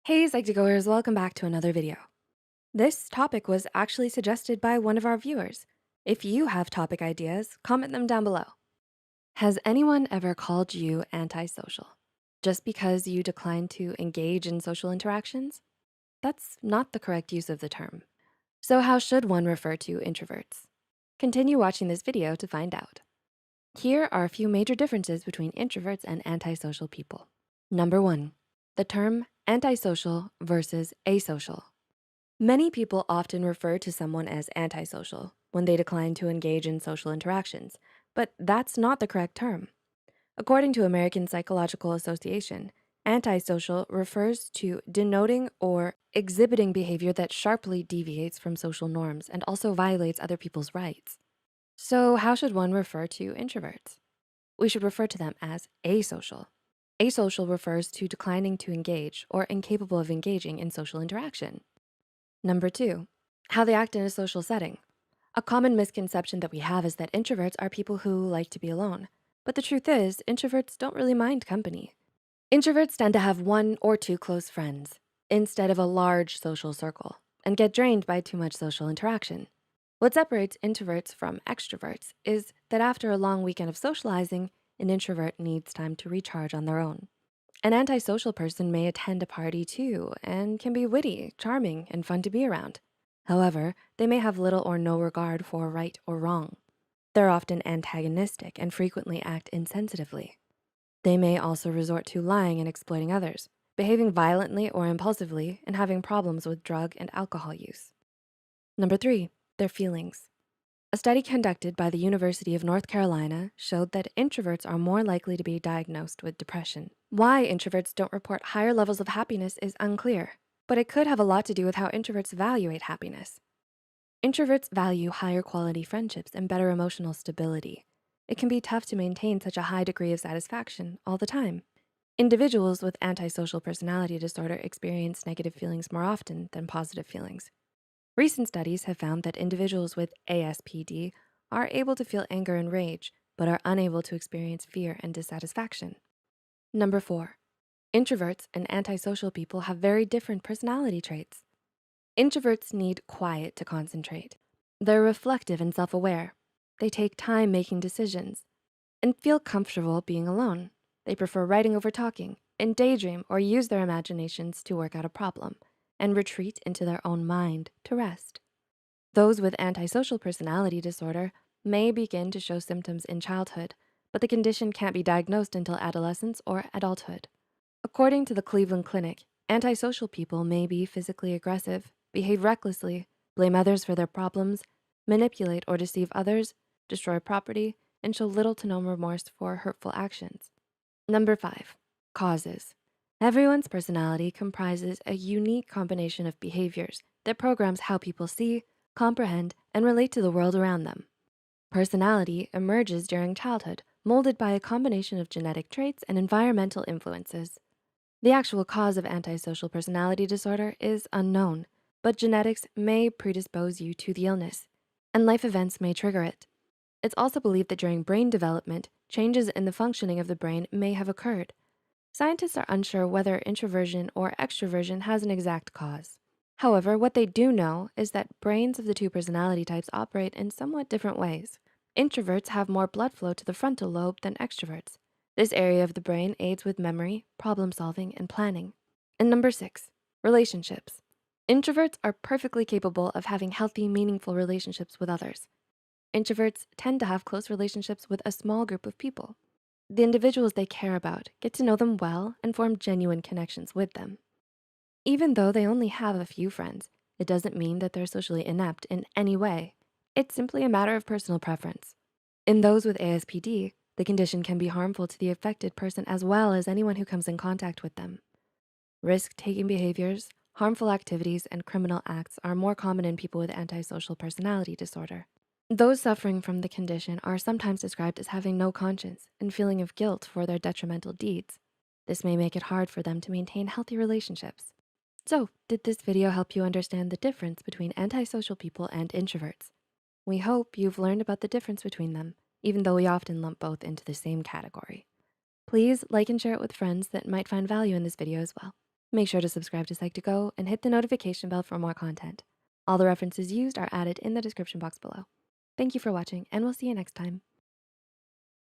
Hey Psych2Goers, welcome back to another video. This topic was actually suggested by one of our viewers. If you have topic ideas, comment them down below. Has anyone ever called you antisocial just because you decline to engage in social interactions? That's not the correct use of the term. So how should one refer to introverts? Continue watching this video to find out. Here are a few major differences between introverts and antisocial people. Number one, the term antisocial versus asocial. Many people often refer to someone as antisocial when they decline to engage in social interactions, but that's not the correct term. According to American Psychological Association, antisocial refers to denoting or exhibiting behavior that sharply deviates from social norms and also violates other people's rights. So how should one refer to introverts? We should refer to them as asocial. Asocial refers to declining to engage or incapable of engaging in social interaction. Number two, how they act in a social setting. A common misconception that we have is that introverts are people who like to be alone. But the truth is, introverts don't really mind company. Introverts tend to have one or two close friends instead of a large social circle and get drained by too much social interaction. What separates introverts from extroverts is that after a long weekend of socializing, an introvert needs time to recharge on their own. An antisocial person may attend a party too and can be witty, charming, and fun to be around. However, they may have little or no regard for right or wrong. They're often antagonistic and frequently act insensitively. They may also resort to lying and exploiting others, behaving violently or impulsively, and having problems with drug and alcohol use. Number three, their feelings. A study conducted by the University of North Carolina showed that introverts are more likely to be diagnosed with depression. Why introverts don't report higher levels of happiness is unclear, but it could have a lot to do with how introverts evaluate happiness. Introverts value higher quality friendships and better emotional stability. It can be tough to maintain such a high degree of satisfaction all the time. Individuals with antisocial personality disorder experience negative feelings more often than positive feelings. Recent studies have found that individuals with ASPD are able to feel anger and rage, but are unable to experience fear and dissatisfaction. Number four, introverts and antisocial people have very different personality traits. Introverts need quiet to concentrate. They're reflective and self-aware. They take time making decisions and feel comfortable being alone. They prefer writing over talking and daydream or use their imaginations to work out a problem and retreat into their own mind to rest. Those with antisocial personality disorder may begin to show symptoms in childhood, but the condition can't be diagnosed until adolescence or adulthood. According to the Cleveland Clinic, antisocial people may be physically aggressive, behave recklessly, blame others for their problems, manipulate or deceive others, destroy property, and show little to no remorse for hurtful actions. Number five, causes. Everyone's personality comprises a unique combination of behaviors that programs how people see, comprehend, and relate to the world around them. Personality emerges during childhood, molded by a combination of genetic traits and environmental influences. The actual cause of antisocial personality disorder is unknown, but genetics may predispose you to the illness, and life events may trigger it. It's also believed that during brain development, changes in the functioning of the brain may have occurred. Scientists are unsure whether introversion or extroversion has an exact cause. However, what they do know is that brains of the two personality types operate in somewhat different ways. Introverts have more blood flow to the frontal lobe than extroverts. This area of the brain aids with memory, problem solving, and planning. And number six, relationships. Introverts are perfectly capable of having healthy, meaningful relationships with others. Introverts tend to have close relationships with a small group of people. The individuals they care about get to know them well and form genuine connections with them. Even though they only have a few friends, it doesn't mean that they're socially inept in any way. It's simply a matter of personal preference. In those with ASPD, the condition can be harmful to the affected person as well as anyone who comes in contact with them. Risk-taking behaviors, harmful activities, and criminal acts are more common in people with antisocial personality disorder. Those suffering from the condition are sometimes described as having no conscience and feeling of guilt for their detrimental deeds. This may make it hard for them to maintain healthy relationships. So, did this video help you understand the difference between antisocial people and introverts? We hope you've learned about the difference between them, even though we often lump both into the same category. Please like and share it with friends that might find value in this video as well. Make sure to subscribe to Psych2Go and hit the notification bell for more content. All the references used are added in the description box below. Thank you for watching, and we'll see you next time.